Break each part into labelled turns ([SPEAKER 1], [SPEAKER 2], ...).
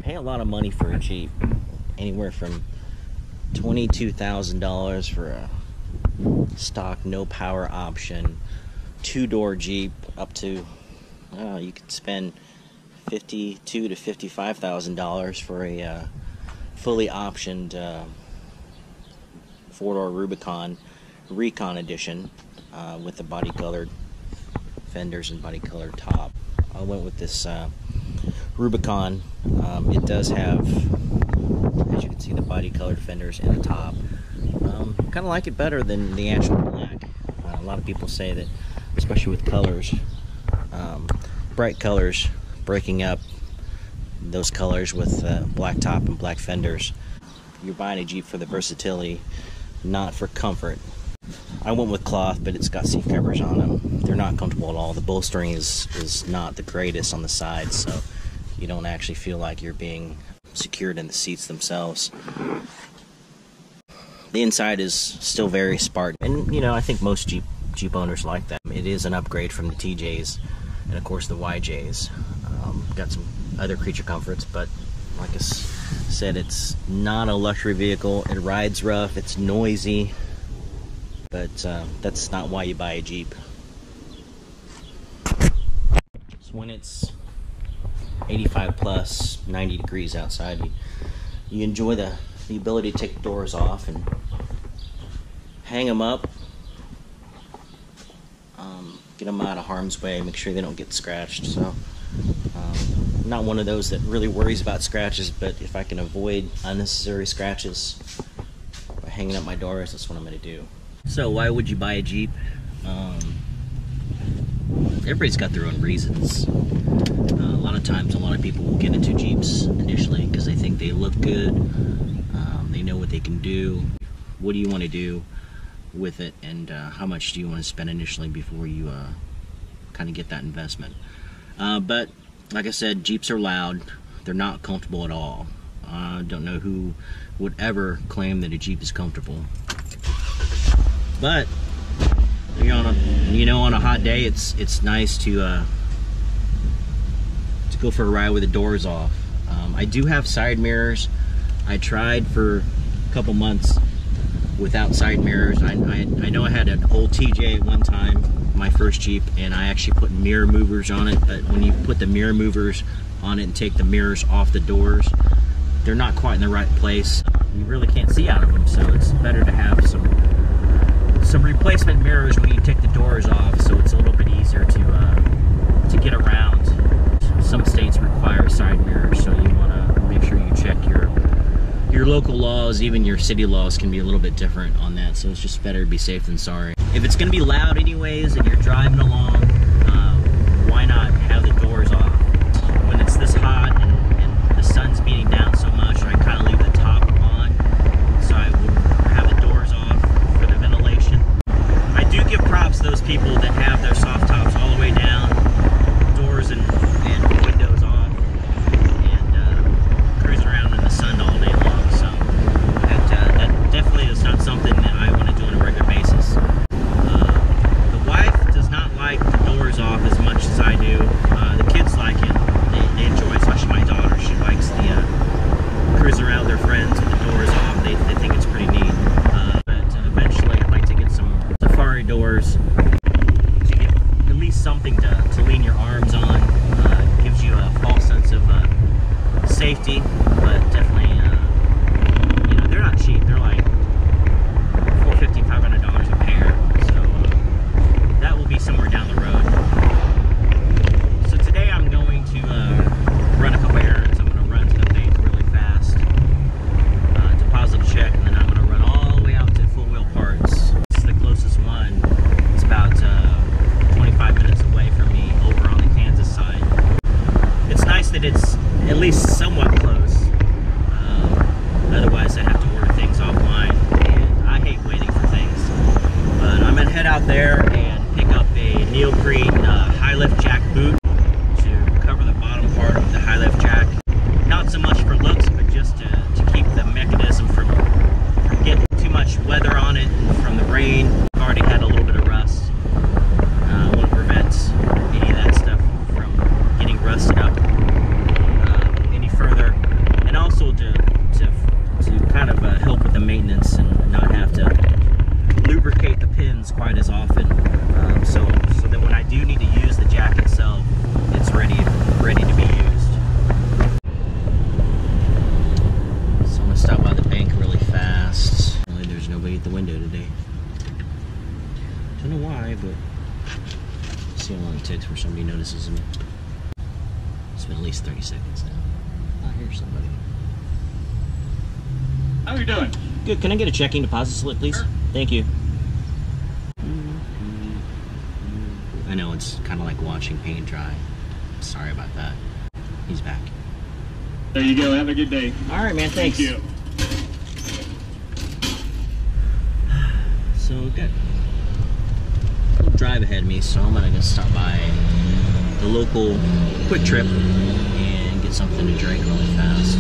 [SPEAKER 1] pay a lot of money for a Jeep, anywhere from $22,000 for a stock no power option 2-door Jeep, up to you could spend $52,000 to $55,000 for a fully optioned 4-door Rubicon Recon Edition with the body colored fenders and body colored top. I went with this Rubicon. It does have, as you can see, the body colored fenders and the top. Kind of like it better than the actual black. A lot of people say that, especially with colors, bright colors, breaking up those colors with black top and black fenders. You're buying a Jeep for the versatility, not for comfort. I went with cloth, but it's got seat covers on them. They're not comfortable at all. The bolstering is not the greatest on the sides, so you don't actually feel like you're being secured in the seats themselves. The inside is still very Spartan, and you know, I think most Jeep owners like that. It is an upgrade from the TJs and of course the YJs. Got some other creature comforts, but like I said, it's not a luxury vehicle. It rides rough, it's noisy, but that's not why you buy a Jeep. So when it's 85 plus, 90 degrees outside, you enjoy the ability to take the doors off and hang them up, get them out of harm's way, make sure they don't get scratched. So I'm not one of those that really worries about scratches, but if I can avoid unnecessary scratches by hanging up my doors, that's what I'm going to do. So why would you buy a Jeep? Everybody's got their own reasons. A lot of times, a lot of people will get into Jeeps initially because they think they look good, they know what they can do. What do you want to do with it, and how much do you want to spend initially before you kind of get that investment? But like I said, Jeeps are loud. They're not comfortable at all. I don't know who would ever claim that a Jeep is comfortable. But on a hot day, it's nice to go for a ride with the doors off. I do have side mirrors. I tried for a couple months without side mirrors. I know I had an old TJ at one time, my first Jeep, and I actually put mirror movers on it, but when you put the mirror movers on it and take the mirrors off the doors, they're not quite in the right place. You really can't see out of them, so it's better to have some replacement mirrors when you take the doors off, so it's a little bit easier to get around. Some states require side mirrors, so you want to make sure you check your local laws. Even your city laws can be a little bit different on that, so it's just better to be safe than sorry. If it's going to be loud anyways and you're driving along, why not have the doors off? When it's this hot and the sun's beating down so much, I kind of leave the top on, so I would have the doors off for the ventilation. I do give props to those people that have their soft tops all the way down, doors and windows off, and cruise around in the sun all day long. So that definitely is not something that I want to do on a regular basis. The wife does not like the doors off as much as I do. The kids like it. They enjoy it, especially my daughter. She likes the cruising around with their friends with the doors off. They think it's pretty neat. But eventually I'd like to get some safari doors to get at least something to lean your arms on. Gives you a false sense of safety, but definitely, they're not cheap. They're like $450, $500 a pair. So that will be somewhere down the road. So today I'm going to run a couple errands. I'm going to run to the bank really fast, deposit a check, and then I'm going to run all the way out to Full Wheel Parts. It's the closest one. It's about 25 minutes away from me over on the Kansas side. It's nice that it's at least somewhat close. why, but see how long it takes before somebody notices me. It's been at least 30 seconds now. I hear somebody.
[SPEAKER 2] How are you doing?
[SPEAKER 1] Good. Can I get a checking deposit slip, please? Sure. Thank you. I know it's kind of like watching paint dry. Sorry about that. He's back.
[SPEAKER 2] There you go. Have a good day.
[SPEAKER 1] All right, man. Thanks.
[SPEAKER 2] Thank you.
[SPEAKER 1] So good. Drive ahead of me, so I'm gonna stop by the local Quick Trip and get something to drink really fast.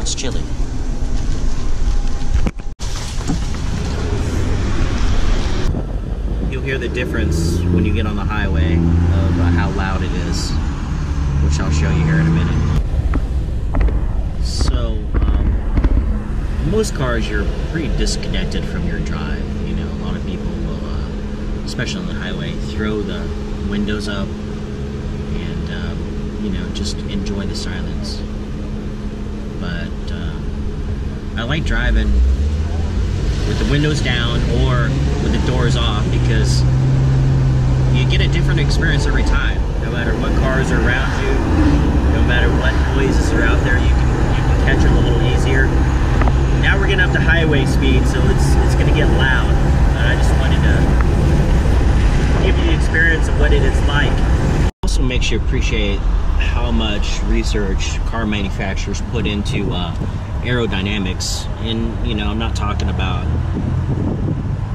[SPEAKER 1] It's chilly. You'll hear the difference when you get on the highway of how loud it is, which I'll show you here in a minute. So, most cars, you're pretty disconnected from your drive. You know, a lot of people will, especially on the highway, throw the windows up and, you know, just enjoy the silence. But I like driving with the windows down or with the doors off because you get a different experience every time. No matter what cars are around you, no matter what noises are out there, you can catch them a little easier. Now we're getting up to highway speed, so it's going to get loud. But I just wanted to give you the experience of what it is like. It also makes you appreciate how much research car manufacturers put into aerodynamics. And, you know, I'm not talking about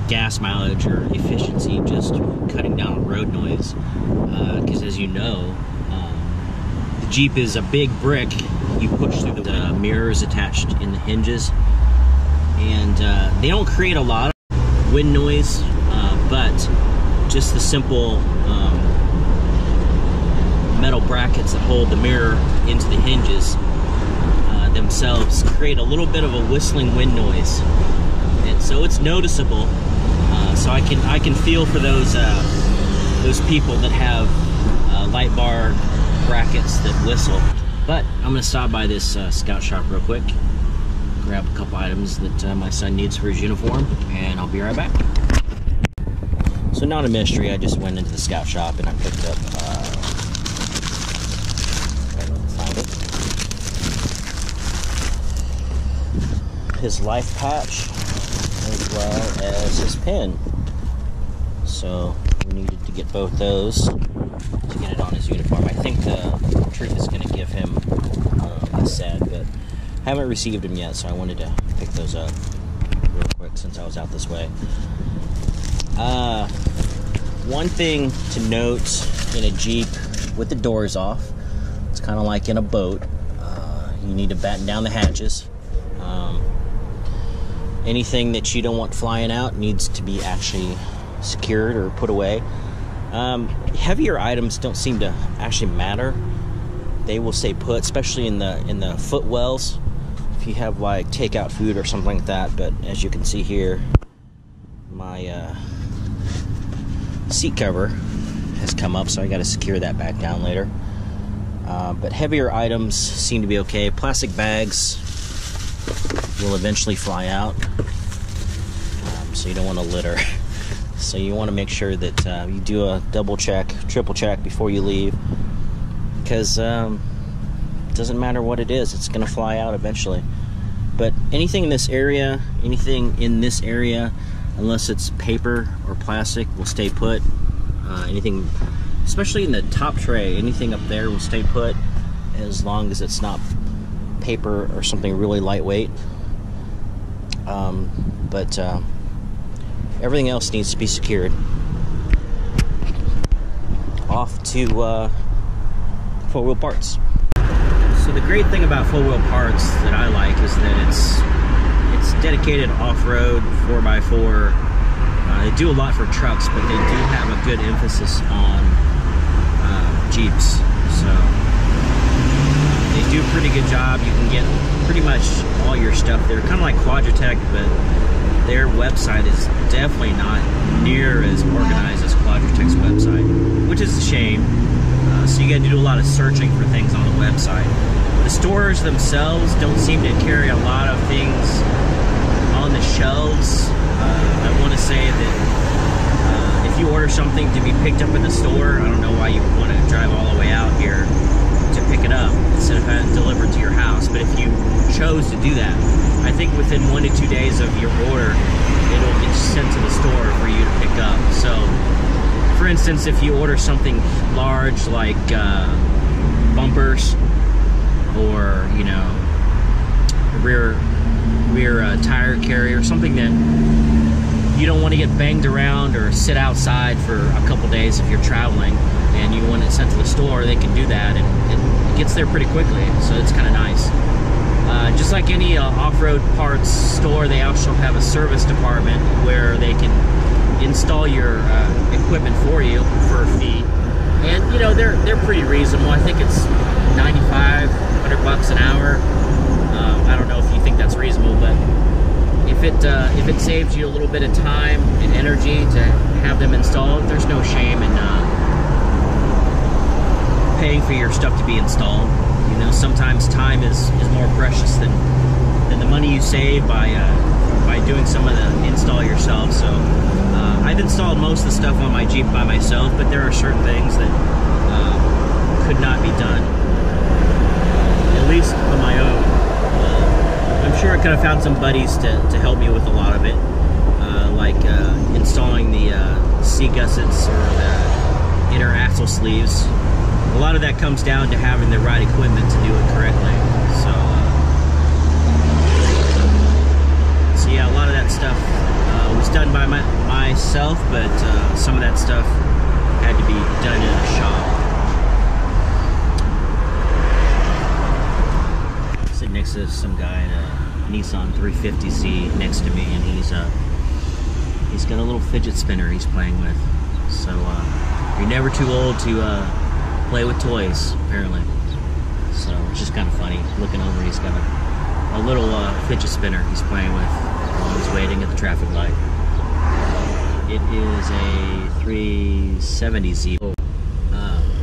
[SPEAKER 1] gas mileage or efficiency, just cutting down on road noise. Because as you know, the Jeep is a big brick. You push through the mirrors attached in the hinges. And they don't create a lot of wind noise, but just the simple metal brackets that hold the mirror into the hinges themselves create a little bit of a whistling wind noise, and so it's noticeable. So I can feel for those people that have light bar brackets that whistle. But I'm gonna stop by this Scout shop real quick, grab a couple items that my son needs for his uniform, and I'll be right back. So not a mystery, I just went into the Scout shop and I picked up his life patch as well as his pin. So we needed to get both those to get it on his uniform. I think the troop is going to give him a set, but I haven't received them yet, so I wanted to pick those up real quick since I was out this way. One thing to note in a Jeep with the doors off, it's kind of like in a boat. You need to batten down the hatches. Anything that you don't want flying out needs to be actually secured or put away. Heavier items don't seem to actually matter. They will stay put, especially in the footwells. If you have like takeout food or something like that. But as you can see here, my seat cover has come up, so I got to secure that back down later. But heavier items seem to be okay. Plastic bags will eventually fly out, so you don't want to litter. So you want to make sure that you do a double check, triple check before you leave, because it doesn't matter what it is, it's going to fly out eventually. But anything in this area, unless it's paper or plastic, will stay put. Anything, especially in the top tray, anything up there will stay put as long as it's not paper or something really lightweight. But everything else needs to be secured. Off to 4-wheel parts. So the great thing about 4-wheel parts that I like is that it's dedicated off-road 4x4. They do a lot for trucks, but they do have a good emphasis on Jeeps. So they do a pretty good job. You can get pretty much all your stuff there. Kind of like Quadratech, but their website is definitely not near as organized as Quadratech's website, which is a shame. So you got to do a lot of searching for things on the website. The stores themselves don't seem to carry a lot of things on the shelves. I want to say that if you order something to be picked up in the store, I don't know why you want to drive all the way out here to pick it up instead of having it delivered to your house. But if you chose to do that, I think within 1 to 2 days of your order, it'll get sent to the store for you to pick up. So, for instance, if you order something large like bumpers or, you know, rear tire carrier, something that you don't want to get banged around or sit outside for a couple days if you're traveling and you want it sent to the store, they can do that, and it gets there pretty quickly, so it's kind of nice. Just like any off-road parts store, they also have a service department where they can install your equipment for you for a fee, and you know they're pretty reasonable. I think it's $95-100 an hour. I don't know if you think that's reasonable, but if it saves you a little bit of time and energy to have them installed, there's no shame in paying for your stuff to be installed. You know, sometimes time is more precious than the money you save by doing some of the install yourself. So I've installed most of the stuff on my Jeep by myself, but there are certain things that could not be done, at least on my own. I'm sure I could have found some buddies to help me with a lot of it, like installing the seat gussets or the inner axle sleeves. A lot of that comes down to having the right equipment to do it correctly. So yeah, a lot of that stuff was done by myself, but some of that stuff had to be done in a shop. Sitting next to some guy in a Nissan 350Z next to me, and he's got a little fidget spinner he's playing with. So you're never too old to play with toys, apparently. So it's just kind of funny. Looking over, he's got a little fidget spinner he's playing with while he's waiting at the traffic light. It is a 370Z.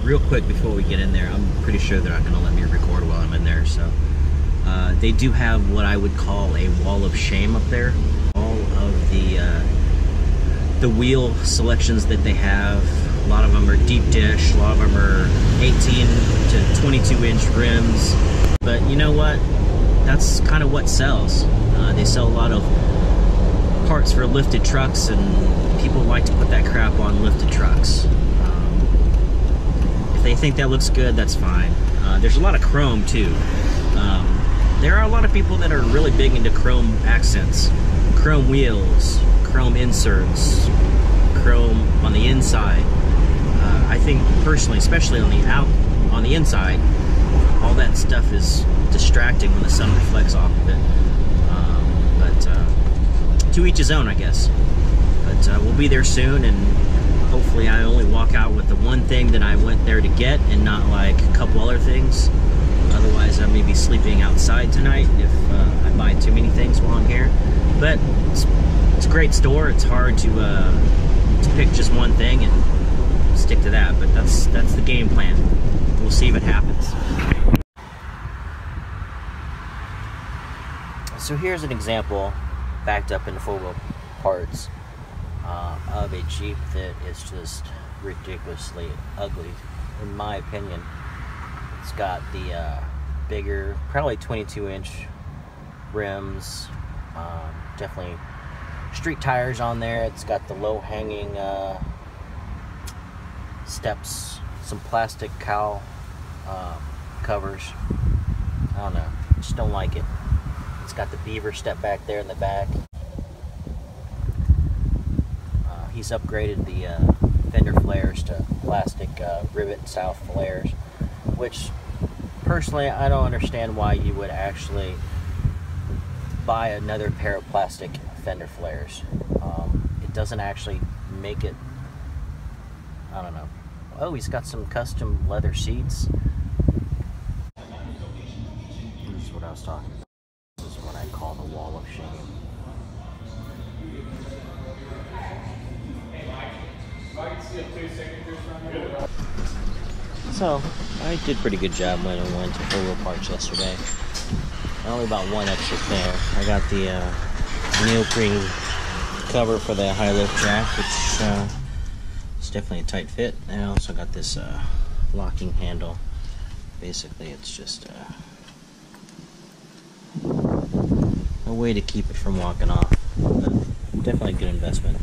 [SPEAKER 1] Real quick before we get in there, I'm pretty sure they're not going to let me record while I'm in there. So they do have what I would call a wall of shame up there. All of the wheel selections that they have. A lot of them are deep dish, a lot of them are 18 to 22 inch rims. But you know what? That's kind of what sells. They sell a lot of parts for lifted trucks, and people like to put that crap on lifted trucks. If they think that looks good, that's fine. There's a lot of chrome too. There are a lot of people that are really big into chrome accents. Chrome wheels, chrome inserts, chrome on the inside. I think personally, especially on the inside, all that stuff is distracting when the sun reflects off of it. But to each his own, I guess. But we'll be there soon, and hopefully I only walk out with the one thing that I went there to get, and not like a couple other things. Otherwise, I may be sleeping outside tonight if I buy too many things while I'm here. But it's a great store. It's hard to pick just one thing and stick to that, but that's the game plan. We'll see if it happens. So here's an example, backed up in full parts, of a Jeep that is just ridiculously ugly, in my opinion. It's got the bigger, probably 22-inch rims, definitely street tires on there. It's got the low-hanging steps, some plastic cowl covers. I don't know, just don't like it. It's got the beaver step back there in the back. He's upgraded the fender flares to plastic rivet style flares, which personally I don't understand why you would actually buy another pair of plastic fender flares. It doesn't actually make it, I don't know, Oh, he's got some custom leather seats. This is what I was talking about. This is what I call the wall of shame. So, I did a pretty good job when I went to full wheel parts yesterday. Only about one extra fare. I got the neoprene cover for the high lift jack, which is definitely a tight fit. And I also got this locking handle. Basically, it's just a way to keep it from walking off. But definitely a good investment.